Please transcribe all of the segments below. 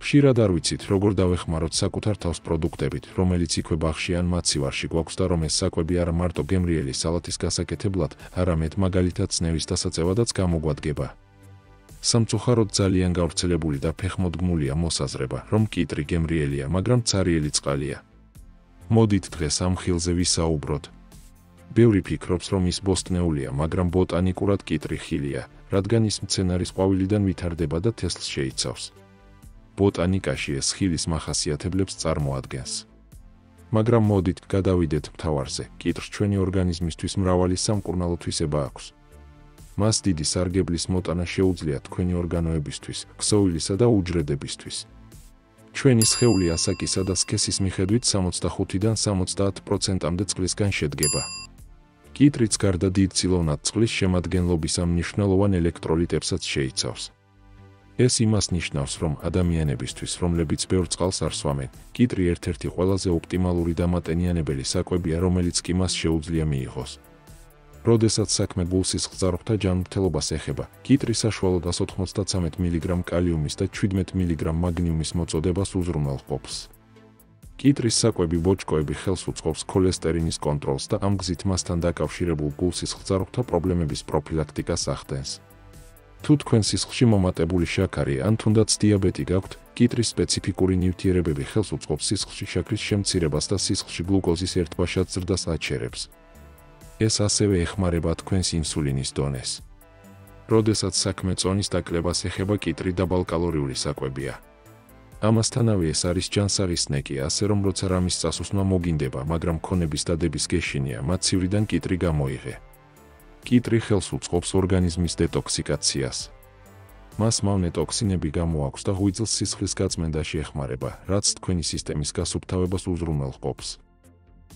ხშირად არ ვიცით, როგორ დავეხმაროთ საკუთარ თავს პროდუქტებით, რომელიც იქვე ბაღში ან მაცივარში გვაქვს და რომ ეს საკვები არა მარტო გემრიელი სალათის გასაკეთებლად, არამედ მაგალითად წნევის დასაწევადაც გამოგვადგება. სამწუხაროდ ძალიან გავრცელებული და ფეხმოდგმულია მოსაზრება, რომ კიტრი გემრიელია, მაგრამ ცარიელი წყალია. მოდით დღეს ამ ხილზე ვისაუბროთ. ბევრი ფიქრობს, რომ ის ბოსტნეულია, მაგრამ ბოტანიკურად კიტრი ხილია, რადგან ის მცენარის ყვავილიდან ვითარდება და თესლს შეიცავს. ბოტანიკაში ეს ხილის მახასიათებლებს წარმოადგენს. მაგრამ მოდით გადავიდეთ მთავარზე. კიტრს ჩვენი ორგანიზმისთვის მრავალი სამკურნალო თვისება აქვს. მას დიდი სარგებლის მოტანა შეუძლია თქვენი ორგანოებისთვის, ქსოვილისა და უჯრედებისთვის. ჩვენი სხეული ასაკისა და სქესის მიხედვით 65-დან 70%-მდე წყლისგან შედგება. კიტრიც გარდა დიდწილოვნად წყლის შემადგენლობისა მნიშვნელოვან ელექტროლიტებსაც შეიცავს. ეს იმას ნიშნავს, რომ ადამიანებისთვის, რომლებიც ბევრ წყალს არ სვამენ, კიტრი ერთ-ერთი ყველაზე ოპტიმალური დამატენიანებელი საკვებია, რომელიც კი მას შეუძლია მიიღოს. როდესაც საქმე გულ-სისხლძარღვთა ჯანმრთელობას ეხება, კიტრი საშუალოდ 193 მგ კალიუმის და 17 მგ მაგნიუმის მოწოდებას უზრუნველყოფს. კიტრის საკვები ბოჭკოები ხელს უწყობს ქოლესტერინის კონტროლს და ამ გზით მასთან დაკავშირებულ გულ-სისხლძარღვთა პრობლემების პროფილაქტიკას ახდენს. თუ თქვენ სისხლში მომატებული შაქარი ან თუნდაც დიაბეტი გაქვთ, კიტრის სპეციფიკური ნივთიერებები ხელს უწყობს სისხლში შაქრის შემცირებას და სისხლში გლუკოზის ერთბაშად ზრდას აჩერებს. ეს ასევე ეხმარება თქვენს ინსულინის დონეს. როდესაც საქმე წონის დაკლებას ეხება, კიტრი დაბალკალორიული საკვებია. ამასთანავე ეს არის ჯანსაღი სნეკი, ასე რომ როცა რამის წასუსმა მოგინდება, მაგრამ ქონების დადების გეშინია, მათ ცივრიდან კიტრი გამოიღე. კიტრი ხელს უწყობს ორგანიზმის დეტოქსიკაციას. მას მავნე ტოქსინები გამოაქვს და ღვიძლს სისხლის გაწმენდაში ეხმარება, რაც თქვენი სისტემის გასუფთავებას უზრუნველყოფს.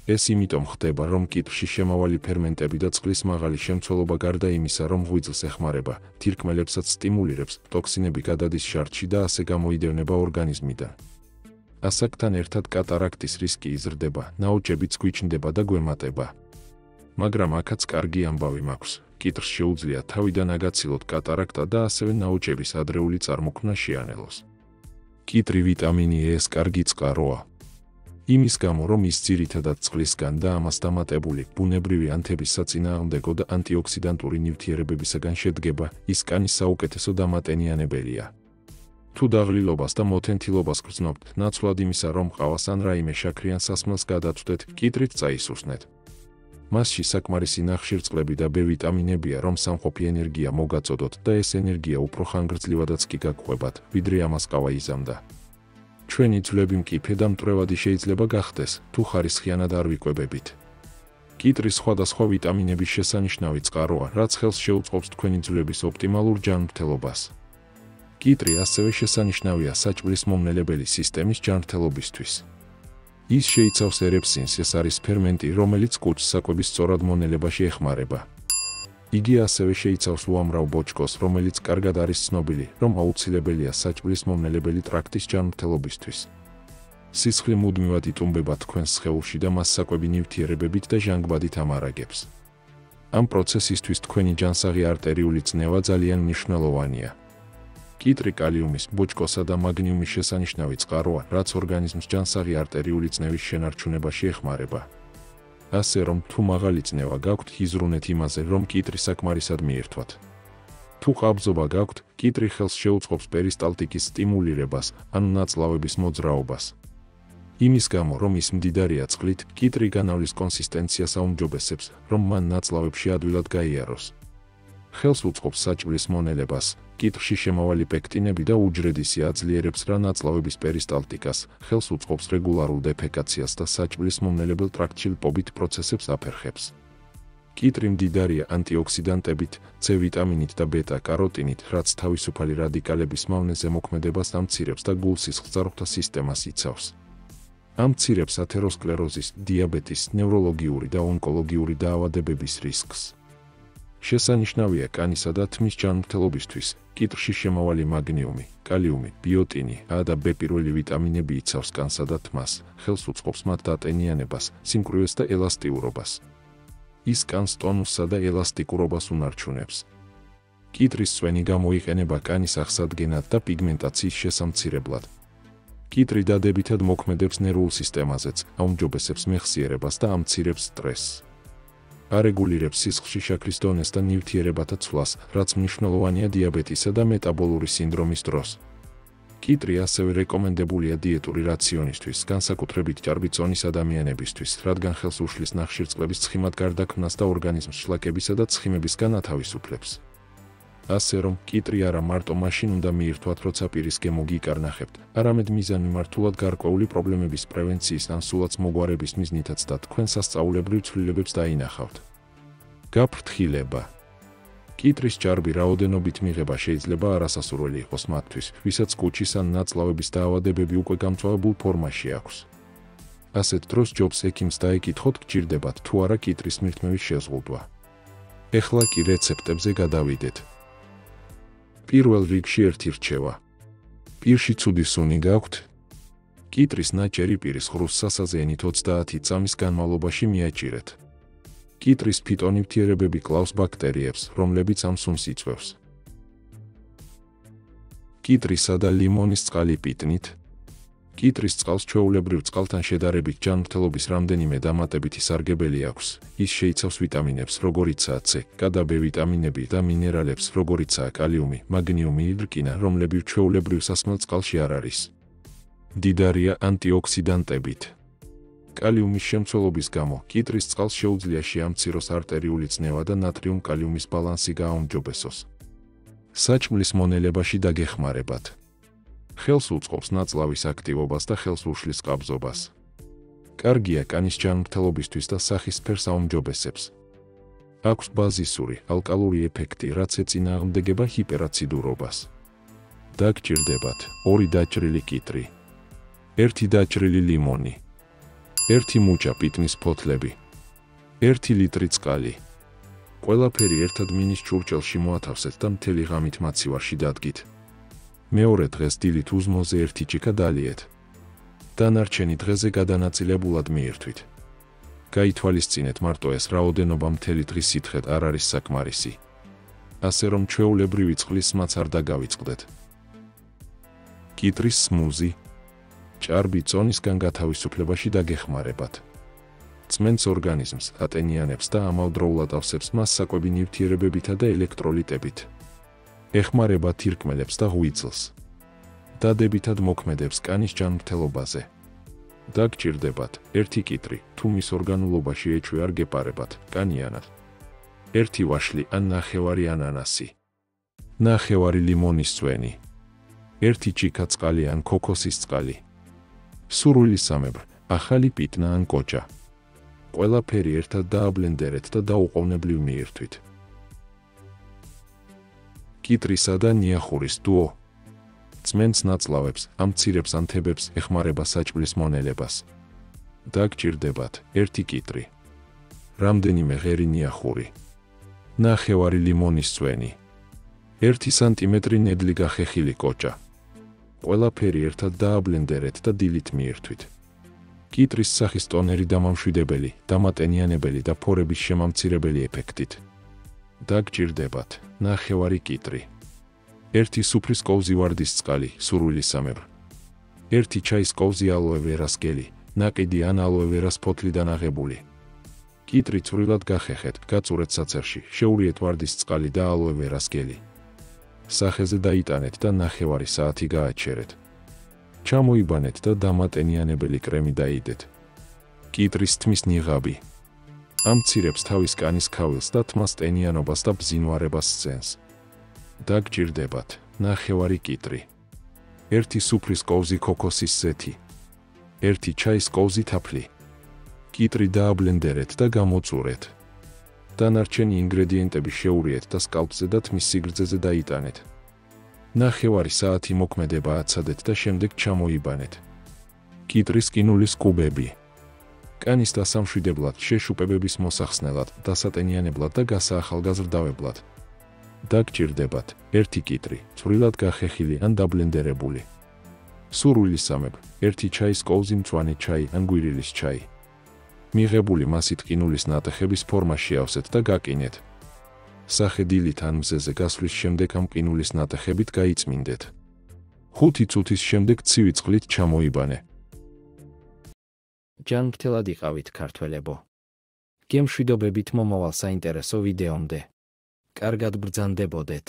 ეს იმიტომ ხდება, რომ კიტრში შემავალი ფერმენტები და წყლის მაღალი შემცველობა გარდა იმისა, რომ ღვიძლს ეხმარება, თირკმელებსაც სტიმულირებს, ტოქსინები გადადის შარდში და ასე გამოიდევნება ორგანიზმიდან. ასაკთან ერთად კატარაქტის რისკი იზრდება, ნაოჭებიც გვიჩნდება და გვემატება. მაგრამ აქაც კარგი ამბავი მაქვს. კიტრს შეუძლია თავიდან აგაცილოთ კატარაქტა და ასევე ნაოჭების ადრეული წარმოქმნა შეანელოს. კიტრი ვიტამინი E-ს კარგი წყაროა. იმის გამო, რომ ის ძირითადად წყლისგან და ამას დამატებული ბუნებრივი ანთების საწინააღმდეგო და ანტიოქსიდანტური ნივთიერებებისაგან შედგება, ის კანის საუკეთესო დამატენიანებელია. თუ დაღლილობას და მოთენთილობას გრძნობთ, ნაცვლად იმისა, რომ ყავას ან რაიმე შაქრიან სასმელს გადაწვდეთ, კიტრით წაისუსნეთ. მასში საკმარისი ნახშირწყლები და B ვიტამინებია, რომ სამყოფი ენერგია მოგაწოდოთ და ეს ენერგია უფრო ხანგრძლივადაც კი გაგყვებათ, ვიდრე ამას ყავა იზამდა. ჩვენი ძვლები მკიფე და მტვრევადი შეიძლება გახდეს, თუ ხარისხიანად არ ვიკვებებით. კიტრი სხვადასხვა ვიტამინების შესანიშნავი წყაროა, რაც ხელს შეუწყობს თქვენი ძვლების ოპტიმალურ ჯანმრთელობას. კიტრი ასევე შესანიშნავია საჭმლის მომნელებელი სისტემის ჯანმრთელობისთვის. ის შეიცავს ერეპსინს, ეს არის ფერმენტი, რომელიც კუჭს საკვების სწორად მონელებაში ეხმარება. იგი ასევე შეიცავს უამრავ ბოჭკოს, რომელიც კარგად არის ცნობილი, რომ აუცილებელია საჭმლის მომნელებელი ტრაქტის ჯანმრთელობისთვის. სისხლი მუდმივად იტუმბება თქვენს სხეულში და მას საკვები ნივთიერებებით და ჟანგბადით ამარაგებს. ამ პროცესისთვის თქვენი ჯანსაღი არტერიული წნევა ძალიან მნიშვნელოვანია. კიტრი კალიუმის, ბოჭკოსა და მაგნიუმის შესანიშნავი წყაროა, რაც ორგანიზმს ჯანსაღი არტერიული წნევის შენარჩუნებაში ეხმარება. ასე რომ, თუ მაღალი წნევა გაქვთ, იზრუნეთ იმაზე, რომ კიტრი საკმარისად მიირთვათ. თუ ყაბზობა გაქვთ, კიტრი ხელს შეუწყობს პერისტალტიკის სტიმულირებას, ანუ ნაწლავების მოძრაობას. იმის გამო, რომ ის მდიდარია წყლით, კიტრი განავლის კონსისტენციას აუმჯობესებს, რომ მან ნაწლავებში ადვილად გაიაროს. ხელს უწყობს საჭმლის მონელებას, კიტრში შემავალი პექტინები და უჯრედისი აძლიერებს რა ნაწლავების პერისტალტიკას, ხელს უწყობს რეგულარულ დეფეკაციას და საჭმლის მომნელებელ ტრაქტში ლპობით პროცესებს აფერხებს. კიტრი მდიდარია ანტიოქსიდანტებით, C ვიტამინით და ბეტა-კაროტინით, რაც თავისუფალი რადიკალების მავნე ზემოქმედებას ამცირებს და გულ-სისხლძარღვთა სისტემას იცავს. ამცირებს ათეროსკლეროზის, დიაბეტის, ნევროლოგიური და ონკოლოგიური დაავადებების რისკს. შესანიშნავია კანისა და თმის ჯანმრთელობისთვის, კიტრში შემავალი მაგნიუმი, კალიუმი, ბიოტინი, A და B პირველი ვიტამინები იცავს კანსა და თმას, ხელს უწყობს მათ დატენიანებას, სიმკვრივეს და ელასტიურობას. ის კანს ტონუსსა და ელასტიკურობას უნარჩუნებს. კიტრის წვენი გამოიყენება კანის აღსადგენად და პიგმენტაციის შესამცირებლად. კიტრი დადებითად მოქმედებს ნერვულ სისტემაზეც, აუმჯობესებს მეხსიერებას და ამცირებს სტრესს. არეგულირებს სისხლში შაქრის დონეს და ნივთიერებათა ცვლას, რაც მნიშვნელოვანია დიაბეტისა და მეტაბოლური სინდრომის დროს. კიტრი ასევე რეკომენდებულია დიეტური რაციონისთვის, განსაკუთრებით ჭარბი წონის ადამიანებისთვის, რადგან ხელს უშლის ნახშირწყლების ცხიმად გარდაქმნას და ორგანიზმს შლაკებისა და ცხიმებისგან ათავისუფლებს. ასე რომ, კიტრი არა მარტო მაშინ უნდა მიირთვათ, როცა პირის გემო გიკარნახებთ, არამედ მიზანმიმართულად გარკვეული პრობლემების პრევენციის ან სულაც მოგვარების მიზნითაც და თქვენ სასწაულებრივ ცვლილებებს დაინახავთ. გაფრთხილება. კიტრის ჭარბი რაოდენობით მიღება შეიძლება არასასურველი იყოს მათთვის, ვისაც კუჩის ან ნაწლავების დაავადებები უკვე გამწვავებულ ფორმაში აქვს. ასეთ დროს ჯობს ექიმს დაეკითხოთ, გჭირდებათ თუ არა კიტრის მირთმევის შეზღუდვა. ეხლა კი რეცეპტებზე გადავიდეთ. პირველ რიგში ერთი რჩევა. პირში ცუდი სუნი გაქვთ? კიტრის ნაჭერი პირის ღრუს სასაზეენით 30 წამის განმავლობაში მიაჭირეთ. კიტრის ფიტონივთიერებები კლავს ბაქტერიებს, რომლებიც ამ სუნს იწვევს. კიტრისა და ლიმონის წყალი პიტნით. კიტრის წყალს ჩვეულებრივ წყალთან შედარებით ჯანმრთელობის რამდენიმე დამატებითი სარგებელი აქვს. ის შეიცავს ვიტამინებს, როგორიცაა C, K და B ვიტამინები და მინერალებს, როგორიცაა კალიუმი, მაგნიუმი, რკინა, რომლებიც ჩვეულებრივ სასმელ წყალში არ არის. მდიდარია ანტიოქსიდანტებით. კალიუმის შემცველობის გამო კიტრის წყალს შეუძლია შეამციროს არტერიული წნევა და ნატრიუმ-კალიუმის ბალანსი გააუმჯობესოს. საჭმლის მონელებაში დაგეხმარებათ. ხელს უწყობს ნაწლავის აქტივობას და ხელს უშლის ყაბზობას. კარგია კანის ჯანმრთელობისთვის და სახის სფეროს აუმჯობესებს. აქვს ბაზისური, ალკალური ეფექტი, რაც ეწინააღმდეგება ჰიპერაციდურობას. დაგჭირდებათ 2 დაჭრილი კიტრი, 1 დაჭრილი ლიმონი, 1 მუჭა პიტნის ფოთლები, 1 ლიტრი წყალი. ყველაფერი ერთად მინის ჭურჭელში მოათავსეთ და მთელი ღამით მაცივარში დადგით. მეორე დღეს დილით უზმოზე 1 ჭიქა დალიეთ. დანარჩენი დღეზე გადანაწილებულად მიირთვით. გაითვალისწინეთ მარტო ეს რაოდენობა მთელი დღის სითხედ არ არის საკმარისი. ასე რომ ჩვეულებრივი წყლის მაც არ დაგავიწყდეთ. კიტრის სმუზი. ჭარბი წონისგან გათავისუფლებაში დაგეხმარებათ. წმენს ორგანიზმს, ატენიანებს და ამავდროულად ავსებს მას საკვები ნივთიერებებითა და ელექტროლიტებით. ეხმარება თირკმელებს და ღვიძლს. დადებითად მოქმედებს კანის ჯანმრთელობაზე. დაგჭირდებათ 1 კიტრი, თუ მის ორგანულობაში ეჭვი არ გეპარებათ, კანიანად. 1 ვაშლი ან ნახევარი ანანასი. ნახევარი ლიმონის წვენი. 1 ჭიქა წყალი ან ქოქოსის წყალი. სურვილისამებრ, ახალი პიტნა ან კოჭა. ყველაფერი ერთად დააბლენდერეთ და დაუყოვნებლივ მიირთვით. კიტრისა და ნიახურის დუო. წმენს ნაწლავებს, ამცირებს ანთებებს, ეხმარება საჭმლის მონელებას. დაგჭირდებათ 1 კიტრი, რამდენიმე ღერი ნიახური, ნახევარი ლიმონის წვენი, 1 სანტიმეტრი ნედლი გახეხილი კოჭა. ყველაფერი ერთად დააბლენდერეთ და დილით მიირთვით. კიტრის სახის ტონერი დამამშვიდებელი, დამატენიანებელი და ფორების შემამცირებელი ეფექტით. დაგჭირდებათ ნახევარი კიტრი, 1 სუფრის კოვზი ვარდის წყალი, სურვილისამებრ, 1 ჩაის კოვზი ალოე ვერას გელი, ნაკიდი ან ალოე ვერას ფოთლიდან აღებული. კიტრი წვრილად გახეხეთ, გაწურეთ საცერში, შეურიეთ ვარდის წყალი და ალოე ვერას გელი. სახეზე დაიტანეთ და ნახევარი საათი გააჩერეთ. ჩამოიბანეთ და დამატენიანებელი კრემი დაიდეთ. კიტრის თმის ნიღაბი. ამცირებს თავის კანის ქავილს და თმას ტენიანობას და ბზინვარებას სცენს. დაგჭირდებათ ნახევარი კიტრი, 1 სუფრის კოვზი ქოქოსის ზეთი, 1 ჩაის კოვზი თაფლი. კიტრი დააბლენდერეთ და გამოწურეთ. დანარჩენი ინგრედიენტები შეურიეთ და სკალპზე და თმის სიგრძეზე დაიტანეთ. ნახევარი საათი მოქმედება აცადეთ და შემდეგ ჩამოიბანეთ. კიტრის ყინულის კუბები. კანის დასამშვიდებლად, შეშუპებების მოსახსნელად, დასატენიანებლად და გასაახალგაზრდავებლად. დაგჭირდებათ 1 კიტრი, წვრილად გახეხილი ან დაბლენდერებული. სურვილისამებრ, 1 ჩაის კოვზი მწვანე ჩაი ან გვირილის ჩაი. მიღებული მასით ყინულის ნატეხების ფორმაში ავსეთ და გაკინეთ. სახე დილით ან მზეზე გასვლის შემდეგ ამ ყინულის ნატეხებით გაიწმინდეთ. 5 წუთის შემდეგ ცივი წყლით ჩამოიბანე. ჯანმრთელად იყავით ქართველებო. გემშვიდობებით მომავალ საინტერესო ვიდეომდე. კარგად ბრძანდებოდეთ.